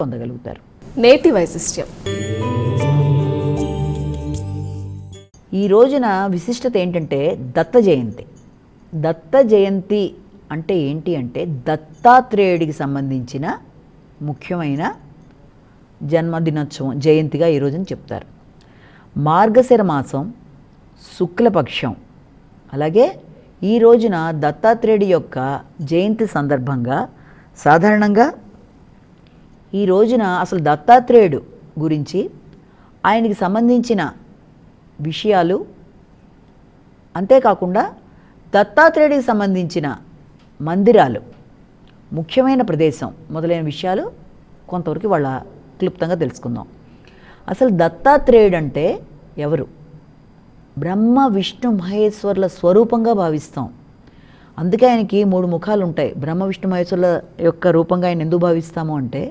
పొందగలుగుతారు. నేటి వైశిష్ట్యం. ఈ రోజున విశిష్టత ఏంటంటే దత్త జయంతి. దత్త జయంతి అంటే ఏంటి అంటే దత్తాత్రేయుడికి సంబంధించిన ముఖ్యమైన జన్మదినోత్సవం, జయంతిగా ఈ రోజున చెప్తారు. మార్గశిర మాసం శుక్లపక్షం. అలాగే ఈ రోజున దత్తాత్రేయుడి యొక్క జయంతి సందర్భంగా సాధారణంగా ఈ రోజున అసలు దత్తాత్రేయుడు గురించి, ఆయనకి సంబంధించిన విషయాలు, అంతేకాకుండా దత్తాత్రేయుడికి సంబంధించిన మందిరాలు, ముఖ్యమైన ప్రదేశం మొదలైన విషయాలు కొంతవరకు వాళ్ళ క్లుప్తంగా తెలుసుకుందాం. అసలు దత్తాత్రేయుడు అంటే ఎవరు? బ్రహ్మ విష్ణు మహేశ్వరుల స్వరూపంగా భావిస్తాం. అందుకే ఆయనకి 3 ముఖాలు ఉంటాయి. బ్రహ్మ విష్ణు మహేశ్వరుల యొక్క రూపంగా ఆయన ఎందుకు భావిస్తాము అంటే,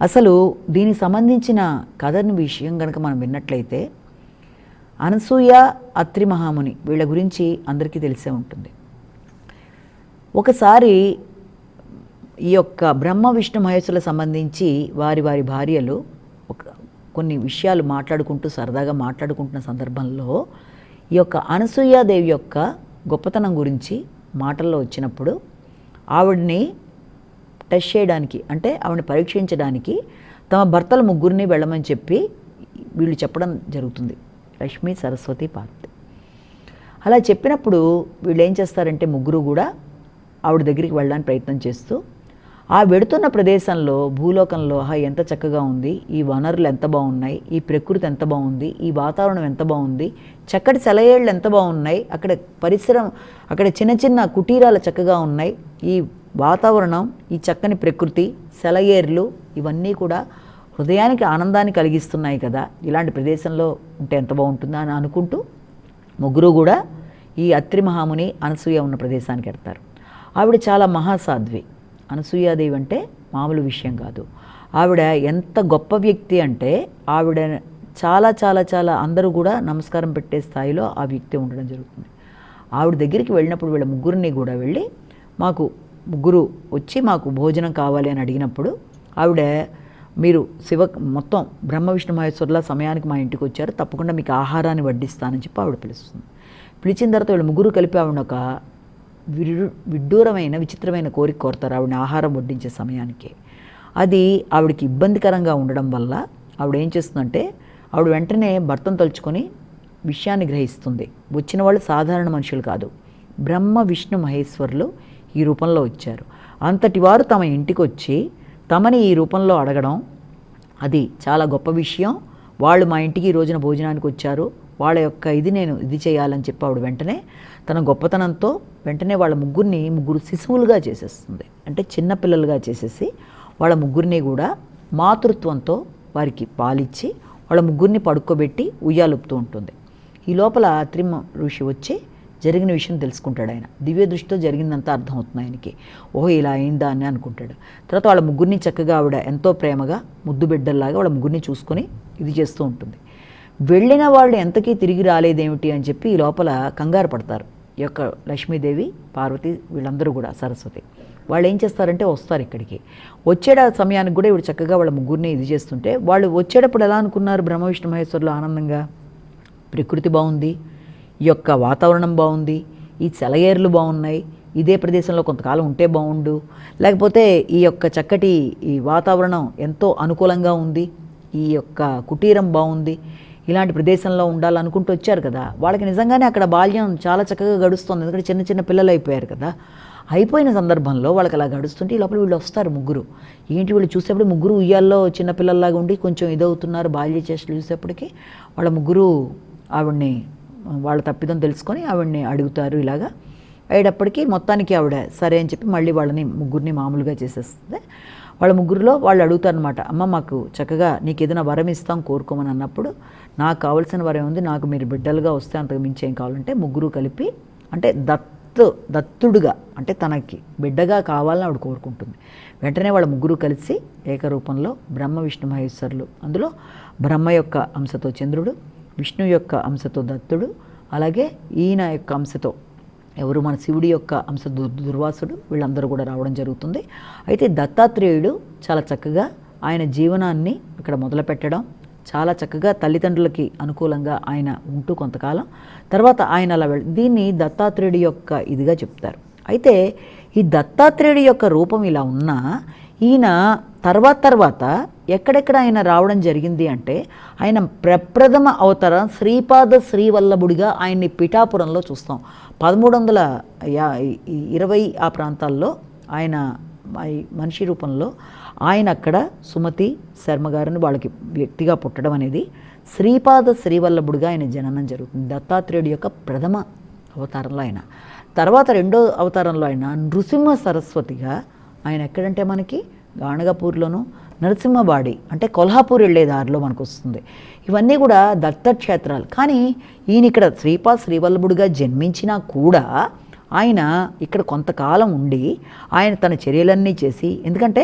అసలు దీనికి సంబంధించిన కథని విషయం కనుక మనం విన్నట్లయితే అనసూయ, అత్రి మహాముని వీళ్ళ గురించి అందరికీ తెలిసే ఉంటుంది. ఒకసారి ఈ యొక్క బ్రహ్మ విష్ణు మహేశ్వరులకు సంబంధించి వారి భార్యలు కొన్ని విషయాలు మాట్లాడుకుంటూ సరదాగా మాట్లాడుకుంటున్న సందర్భంలో ఈ యొక్క అనసూయాదేవి యొక్క గొప్పతనం గురించి మాటల్లో వచ్చినప్పుడు ఆవిడని టెస్ట్ చేయడానికి, అంటే ఆవిడని పరీక్షించడానికి తమ భర్తల ముగ్గురిని వెళ్ళమని చెప్పి వీళ్ళు చెప్పడం జరుగుతుంది, లక్ష్మీ, సరస్వతి, పార్వతి. అలా చెప్పినప్పుడు వీళ్ళు ఏం చేస్తారంటే ముగ్గురు కూడా ఆవిడ దగ్గరికి వెళ్ళడానికి ప్రయత్నం చేస్తూ ఆ వెడుతున్న ప్రదేశంలో, భూలోకంలో ఎంత చక్కగా ఉంది, ఈ వనరులు ఎంత బాగున్నాయి, ఈ ప్రకృతి ఎంత బాగుంది, ఈ వాతావరణం ఎంత బాగుంది, చక్కటి సెలయేళ్ళు ఎంత బాగున్నాయి, అక్కడ పరిసరం, అక్కడ చిన్న చిన్న కుటీరాలు చక్కగా ఉన్నాయి, ఈ వాతావరణం, ఈ చక్కని ప్రకృతి, సెలయేర్లు ఇవన్నీ కూడా హృదయానికి ఆనందాన్ని కలిగిస్తున్నాయి కదా, ఇలాంటి ప్రదేశంలో ఉంటే ఎంత బాగుంటుందా అని అనుకుంటూ ముగ్గురు కూడా ఈ అత్రి మహాముని, అనసూయ ఉన్న ప్రదేశానికి వెళ్తారు. ఆవిడ చాలా మహాసాధ్వి. అనసూయాదేవి అంటే మామూలు విషయం కాదు. ఆవిడ ఎంత గొప్ప వ్యక్తి అంటే ఆవిడ చాలా చాలా చాలా అందరూ కూడా నమస్కారం పెట్టే స్థాయిలో ఆ వ్యక్తి ఉండడం జరుగుతుంది. ఆవిడ దగ్గరికి వెళ్ళినప్పుడు వీళ్ళ ముగ్గురిని కూడా వెళ్ళి, మాకు ముగ్గురు వచ్చి మాకు భోజనం కావాలి అని అడిగినప్పుడు ఆవిడ, మీరు మొత్తం బ్రహ్మ విష్ణు మహేశ్వరుల సమయానికి మా ఇంటికి వచ్చారు, తప్పకుండా మీకు ఆహారాన్ని వడ్డిస్తానని చెప్పి ఆవిడ పిలుస్తుంది. పిలిచిన తర్వాత వీళ్ళు ముగ్గురు కలిపి ఆవిడ ఒక విడ్డూరమైన విచిత్రమైన కోరిక కోరుతారు ఆవిడని ఆహారం వడ్డించే సమయానికి. అది ఆవిడకి ఇబ్బందికరంగా ఉండడం వల్ల ఆవిడ ఏం చేస్తుందంటే, ఆవిడ వెంటనే భర్తను తలుచుకొని విషయాన్ని గ్రహిస్తుంది. వచ్చిన వాళ్ళు సాధారణ మనుషులు కాదు, బ్రహ్మ విష్ణు మహేశ్వరులు ఈ రూపంలో వచ్చారు. అంతటి వారు తమ ఇంటికి వచ్చి తమని ఈ రూపంలో అడగడం అది చాలా గొప్ప విషయం. వాళ్ళు మా ఇంటికి ఈ రోజున భోజనానికి వచ్చారు, వాళ్ళ యొక్క నేను ఇది చేయాలని చెప్పి ఆవిడ వెంటనే తన గొప్పతనంతో వెంటనే వాళ్ళ ముగ్గురు శిశువులుగా చేసేస్తుంది. అంటే చిన్నపిల్లలుగా చేసేసి వాళ్ళ ముగ్గురిని కూడా మాతృత్వంతో వారికి పాలిచ్చి వాళ్ళ ముగ్గురిని పడుకోబెట్టి ఉయ్యాలుపుతూ ఉంటుంది. ఈ లోపల త్రిమ ఋషి వచ్చి జరిగిన విషయం తెలుసుకుంటాడు. ఆయన దివ్య దృష్టితో జరిగిందంతా అర్థమవుతుంది ఆయనకి. ఓహో, ఇలా అయిందా అని అనుకుంటాడు. తర్వాత వాళ్ళ ముగ్గురిని చక్కగా ఆవిడ ఎంతో ప్రేమగా ముద్దు బిడ్డల్లాగా వాళ్ళ ముగ్గురిని చూసుకొని ఇది చేస్తూ ఉంటుంది. వెళ్ళిన వాళ్ళు ఎంతకీ తిరిగి రాలేదేమిటి అని చెప్పి ఈ లోపల కంగారు పడతారు. ఈ యొక్క లక్ష్మీదేవి, పార్వతి వీళ్ళందరూ కూడా, సరస్వతి వాళ్ళు ఏం చేస్తారంటే వస్తారు ఇక్కడికి. వచ్చేట సమయానికి కూడా ఇవి చక్కగా వాళ్ళ ముగ్గురిని ఇది చేస్తుంటే వాళ్ళు వచ్చేటప్పుడు ఎలా అనుకున్నారు, బ్రహ్మ విష్ణు మహేశ్వరులు ఆనందంగా, ప్రకృతి బాగుంది, ఈ యొక్క వాతావరణం బాగుంది, ఈ సెలయేర్లు బాగున్నాయి, ఇదే ప్రదేశంలో కొంతకాలం ఉంటే బాగుండు, లేకపోతే ఈ యొక్క చక్కటి ఈ వాతావరణం ఎంతో అనుకూలంగా ఉంది, ఈ యొక్క కుటీరం బాగుంది, ఇలాంటి ప్రదేశంలో ఉండాలనుకుంటూ వచ్చారు కదా. వాళ్ళకి నిజంగానే అక్కడ బాల్యం చాలా చక్కగా గడుస్తుంది, ఎందుకంటే చిన్న చిన్న పిల్లలు అయిపోయారు కదా. అయిపోయిన సందర్భంలో వాళ్ళకి అలా గడుస్తుంటే ఈ లోపల వీళ్ళు వస్తారు ముగ్గురు. ఏంటి వీళ్ళు చూసేప్పుడు ముగ్గురు ఉయ్యాల్లో చిన్నపిల్లల్లాగా ఉండి కొంచెం ఇదవుతున్నారు, బాల్య చేష్టలు చూసేప్పటికీ వాళ్ళ ముగ్గురు ఆవిడ్ని వాళ్ళ తప్పిదం తెలుసుకొని ఆవిడ్ని అడుగుతారు. ఇలాగా అయ్యేటప్పటికీ మొత్తానికి ఆవిడ సరే అని చెప్పి మళ్ళీ వాళ్ళని ముగ్గురిని మామూలుగా చేసేస్తుంది. వాళ్ళ ముగ్గురులో వాళ్ళు అడుగుతారనమాట, అమ్మ మాకు చక్కగా నీకు ఏదైనా వరం ఇస్తాం కోరుకోమని అన్నప్పుడు, నాకు కావాల్సిన వరం ఉంది, నాకు మీరు బిడ్డలుగా వస్తే అంతకు మించి ఏం కావాలంటే ముగ్గురు కలిపి, అంటే దత్తుడుగా అంటే తనకి బిడ్డగా కావాలని ఆవిడ కోరుకుంటుంది. వెంటనే వాళ్ళ ముగ్గురు కలిసి ఏకరూపంలో బ్రహ్మ విష్ణు మహేశ్వరులు, అందులో బ్రహ్మ యొక్క అంశతో చంద్రుడు, విష్ణు యొక్క అంశతో దత్తుడు, అలాగే ఈయన యొక్క అంశతో ఎవరు మన శివుడి యొక్క అంశ దుర్వాసుడు, వీళ్ళందరూ కూడా రావడం జరుగుతుంది. అయితే దత్తాత్రేయుడు చాలా చక్కగా ఆయన జీవనాన్ని అక్కడ మొదలుపెట్టడం, చాలా చక్కగా తల్లిదండ్రులకి అనుకూలంగా ఆయన ఉంటూ కొంతకాలం తర్వాత ఆయన అలా దీన్ని దత్తాత్రేయుడి యొక్క ఇదిగా చెప్తారు. అయితే ఈ దత్తాత్రేయుడి యొక్క రూపం ఇలా ఉన్నా ఈయన తర్వాత ఎక్కడెక్కడ ఆయన రావడం జరిగింది అంటే ఆయన ప్రప్రథమ అవతారం శ్రీపాద శ్రీవల్లభుడిగా ఆయన్ని పిఠాపురంలో చూస్తాం. 1320 ఆ ప్రాంతాల్లో ఆయన మనిషి రూపంలో ఆయన అక్కడ సుమతి శర్మ గారిని వాళ్ళకి వ్యక్తిగా పుట్టడం అనేది శ్రీపాద శ్రీవల్లభుడిగా ఆయన జననం జరుగుతుంది. దత్తాత్రేయుడి యొక్క ప్రథమ అవతారంలో ఆయన. తర్వాత రెండో అవతారంలో ఆయన నృసింహ సరస్వతిగా ఆయన ఎక్కడంటే మనకి గాణగపూర్లోను, నరసింహబాడి అంటే కొల్హాపూర్ వెళ్ళే దారిలో మనకు వస్తుంది. ఇవన్నీ కూడా దత్తక్షేత్రాలు. కానీ ఈయన ఇక్కడ శ్రీపాద శ్రీవల్లభుడిగా జన్మించినా కూడా ఆయన ఇక్కడ కొంతకాలం ఉండి ఆయన తన చర్యలన్నీ చేసి, ఎందుకంటే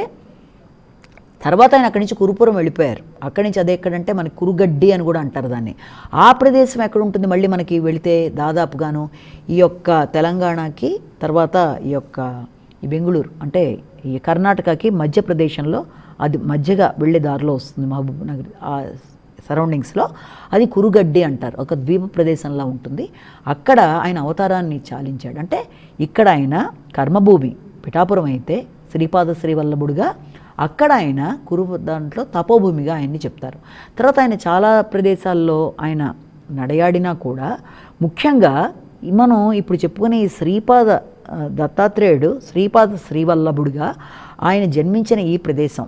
తర్వాత ఆయన అక్కడి నుంచి కురుపురం వెళ్ళిపోయారు. అక్కడి నుంచి అదే ఎక్కడంటే మనకి కురుగడ్డి అని కూడా అంటారు దాన్ని. ఆ ప్రదేశం ఎక్కడ ఉంటుంది మళ్ళీ మనకి వెళితే దాదాపుగాను ఈ యొక్క తెలంగాణకి తర్వాత ఈ బెంగుళూరు అంటే ఈ కర్ణాటకకి మధ్యప్రదేశంలో అది మధ్యగా వెళ్ళే దారిలో వస్తుంది. మహబూబ్ నగర్ ఆ సరౌండింగ్స్లో అది కురుగడ్డి అంటారు. ఒక ద్వీప ప్రదేశంలా ఉంటుంది. అక్కడ ఆయన అవతారాన్ని చాలించాడు. అంటే ఇక్కడ ఆయన కర్మభూమి పిఠాపురం అయితే శ్రీపాద శ్రీవల్లభుడిగా అక్కడ ఆయన దాంట్లో తపోభూమిగా ఆయన్ని చెప్తారు. తర్వాత ఆయన చాలా ప్రదేశాల్లో ఆయన నడయాడినా కూడా ముఖ్యంగా మనం ఇప్పుడు చెప్పుకునే ఈ శ్రీపాద దత్తాత్రేయుడు శ్రీపాద శ్రీవల్లభుడిగా ఆయన జన్మించిన ఈ ప్రదేశం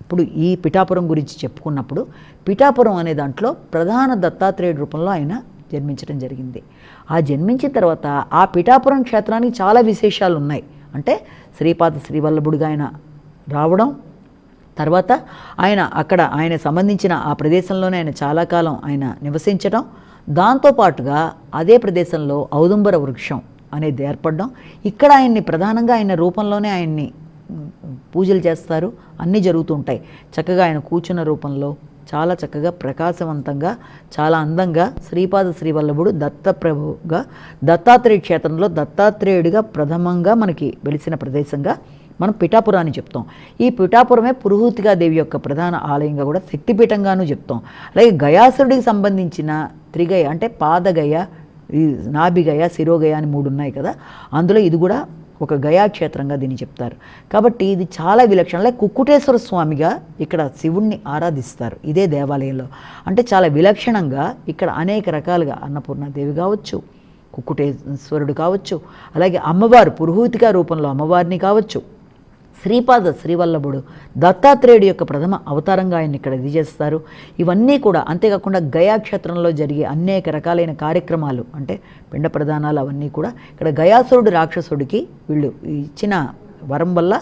ఇప్పుడు ఈ పిఠాపురం గురించి చెప్పుకున్నప్పుడు పిఠాపురం అనే దాంట్లో ప్రధాన దత్తాత్రేయుడి రూపంలో ఆయన జన్మించడం జరిగింది. ఆ జన్మించిన తర్వాత ఆ పిఠాపురం క్షేత్రానికి చాలా విశేషాలు ఉన్నాయి. అంటే శ్రీపాద శ్రీవల్లభుడిగా ఆయన రావడం, తర్వాత ఆయన అక్కడ ఆయన సంబంధించిన ఆ ప్రదేశంలోనే ఆయన చాలా కాలం ఆయన నివసించడం, దాంతోపాటుగా అదే ప్రదేశంలో ఔదుంబర వృక్షం అనేది ఏర్పడడం, ఇక్కడ ఆయన్ని ప్రధానంగా ఆయన రూపంలోనే ఆయన్ని పూజలు చేస్తారు, అన్నీ జరుగుతూ ఉంటాయి. చక్కగా ఆయన కూర్చున్న రూపంలో చాలా చక్కగా ప్రకాశవంతంగా చాలా అందంగా శ్రీపాద శ్రీవల్లభుడు దత్తప్రభుగా దత్తాత్రేయ క్షేత్రంలో దత్తాత్రేయుడిగా ప్రథమంగా మనకి వెలిసిన ప్రదేశంగా మనం పిఠాపురాన్ని చెప్తాం. ఈ పిఠాపురమే పురుహూతికా దేవి యొక్క ప్రధాన ఆలయంగా కూడా శక్తిపీఠంగాను చెప్తాం. అలాగే గయాసురుడికి సంబంధించిన త్రిగయ అంటే పాదగయ, ఈ నాభిగయ, శిరోగయ అని 3 ఉన్నాయి కదా, అందులో ఇది కూడా ఒక గయాక్షేత్రంగా దీన్ని చెప్తారు. కాబట్టి ఇది చాలా విలక్షణం. అలాగే కుక్కుటేశ్వర స్వామిగా ఇక్కడ శివుణ్ణి ఆరాధిస్తారు ఇదే దేవాలయంలో. అంటే చాలా విలక్షణంగా ఇక్కడ అనేక రకాలుగా అన్నపూర్ణాదేవి కావచ్చు, కుక్కుటేశ్వరుడు కావచ్చు, అలాగే అమ్మవారు పురుహూతికా రూపంలో అమ్మవారిని కావచ్చు, శ్రీపాద శ్రీవల్లభుడు దత్తాత్రేయుడి యొక్క ప్రథమ అవతారంగా ఆయన ఇక్కడ ఇది చేస్తారు. ఇవన్నీ కూడా అంతేకాకుండా గయాక్షేత్రంలో జరిగే అనేక రకాలైన కార్యక్రమాలు అంటే పిండ ప్రదానాలు అవన్నీ కూడా ఇక్కడ గయాసురుడు రాక్షసుడికి వీళ్ళు ఇచ్చిన వరం వల్ల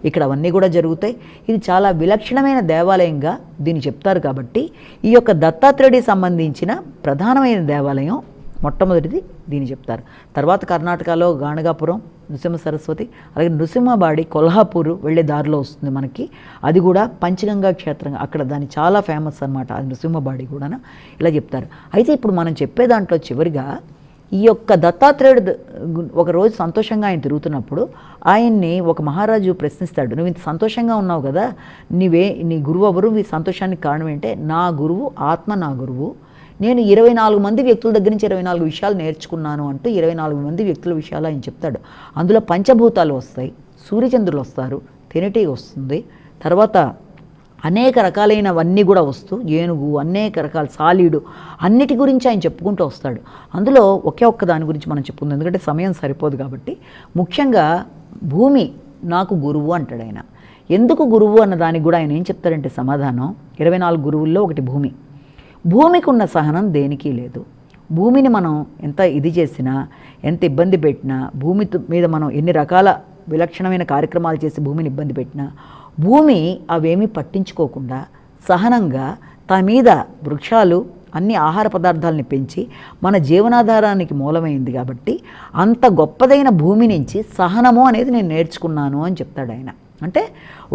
ఇక్కడ అవన్నీ కూడా జరుగుతాయి. ఇది చాలా విలక్షణమైన దేవాలయంగా దీన్ని చెప్తారు. కాబట్టి ఈ యొక్క దత్తాత్రేయుడికి సంబంధించిన ప్రధానమైన దేవాలయం మొట్టమొదటిది దీన్ని చెప్తారు. తర్వాత కర్ణాటకలో గాణగాపురం, నృసింహ సరస్వతి, అలాగే నృసింహబాడి కొల్హాపూరు వెళ్ళే దారిలో వస్తుంది మనకి. అది కూడా పంచగంగా క్షేత్రంగా అక్కడ దాన్ని చాలా ఫేమస్ అనమాట. అది నృసింహబాడి కూడా ఇలా చెప్తారు. అయితే ఇప్పుడు మనం చెప్పే దాంట్లో చివరిగా ఈ యొక్క దత్తాత్రేయుడు ఒకరోజు సంతోషంగా ఆయన తిరుగుతున్నప్పుడు ఆయన్ని ఒక మహారాజు ప్రశ్నిస్తాడు, నువ్వు ఇంత సంతోషంగా ఉన్నావు కదా, నీ గురువు ఎవరు, మీ సంతోషానికి కారణం ఏంటంటే నా గురువు ఆత్మ, నా గురువు, నేను 24 మంది వ్యక్తుల దగ్గర నుంచి 24 విషయాలు నేర్చుకున్నాను అంటూ 24 మంది వ్యక్తుల విషయాలు ఆయన చెప్తాడు. అందులో పంచభూతాలు వస్తాయి, సూర్యచంద్రులు వస్తారు, తెనిటి వస్తుంది, తర్వాత అనేక రకాలైనవన్నీ కూడా వస్తూ ఏనుగు, అనేక రకాల సాలీడు అన్నిటి గురించి ఆయన చెప్పుకుంటూ వస్తాడు. అందులో ఒకే ఒక్క దాని గురించి మనం చెప్పుకుందాం, ఎందుకంటే సమయం సరిపోదు కాబట్టి. ముఖ్యంగా భూమి నాకు గురువు అంటాడు ఆయన. ఎందుకు గురువు అన్న దానికి కూడా ఆయన ఏం చెప్తారంటే సమాధానం, 24 గురువుల్లో ఒకటి భూమి. భూమికి ఉన్న సహనం దేనికి లేదు. భూమిని మనం ఎంత ఇది చేసినా, ఎంత ఇబ్బంది పెట్టినా, భూమి మీద మనం ఎన్ని రకాల విలక్షణమైన కార్యక్రమాలు చేసి భూమిని ఇబ్బంది పెట్టినా, భూమి అవేమీ పట్టించుకోకుండా సహనంగా తన మీద వృక్షాలు అన్ని ఆహార పదార్థాలని పెంచి మన జీవనాధారానికి మూలమైంది. కాబట్టి అంత గొప్పదైన భూమి నుంచి సహనము అనేది నేను నేర్చుకున్నాను అని చెప్తాడు ఆయన. అంటే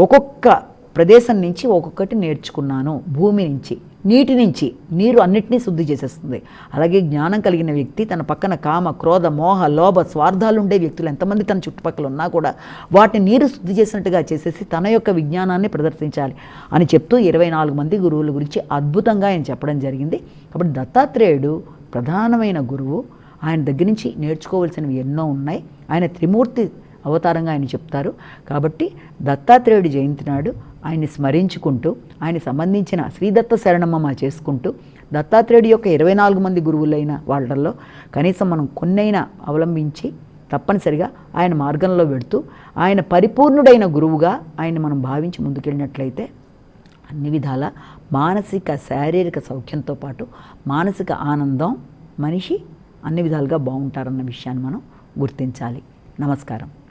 ఒక్కొక్క ప్రదేశం నుంచి ఒక్కొక్కటి నేర్చుకున్నాను. భూమి నుంచి, నీటి నుంచి. నీరు అన్నిటినీ శుద్ధి చేసేస్తుంది. అలాగే జ్ఞానం కలిగిన వ్యక్తి తన పక్కన కామ, క్రోధ, మోహ, లోభ, స్వార్థాలు ఉండే వ్యక్తులు ఎంతమంది తన చుట్టుపక్కల ఉన్నా కూడా వాటిని నీరు శుద్ధి చేసినట్టుగా చేసేసి తన యొక్క విజ్ఞానాన్ని ప్రదర్శించాలి అని చెప్తూ 24 మంది గురువుల గురించి అద్భుతంగా ఆయన చెప్పడం జరిగింది. కాబట్టి దత్తాత్రేయుడు ప్రధానమైన గురువు. ఆయన దగ్గర నుంచి నేర్చుకోవాల్సినవి ఎన్నో ఉన్నాయి. ఆయన త్రిమూర్తి అవతారంగా ఆయన చెప్తారు. కాబట్టి దత్తాత్రేయుడి జయంతి నాడు ఆయన్ని స్మరించుకుంటూ, ఆయన సంబంధించిన శ్రీదత్త శరణమ్మ చేసుకుంటూ, దత్తాత్రేయుడి యొక్క 24 మంది గురువులైన వాళ్ళల్లో కనీసం మనం కొన్నైనా అవలంబించి తప్పనిసరిగా ఆయన మార్గంలో వెడుతూ ఆయన పరిపూర్ణుడైన గురువుగా ఆయన మనం భావించి ముందుకెళ్ళినట్లయితే అన్ని విధాల మానసిక శారీరక సౌఖ్యంతో పాటు మానసిక ఆనందం మనిషి అన్ని విధాలుగా బాగుంటారన్న విషయాన్ని మనం గుర్తించాలి. నమస్కారం.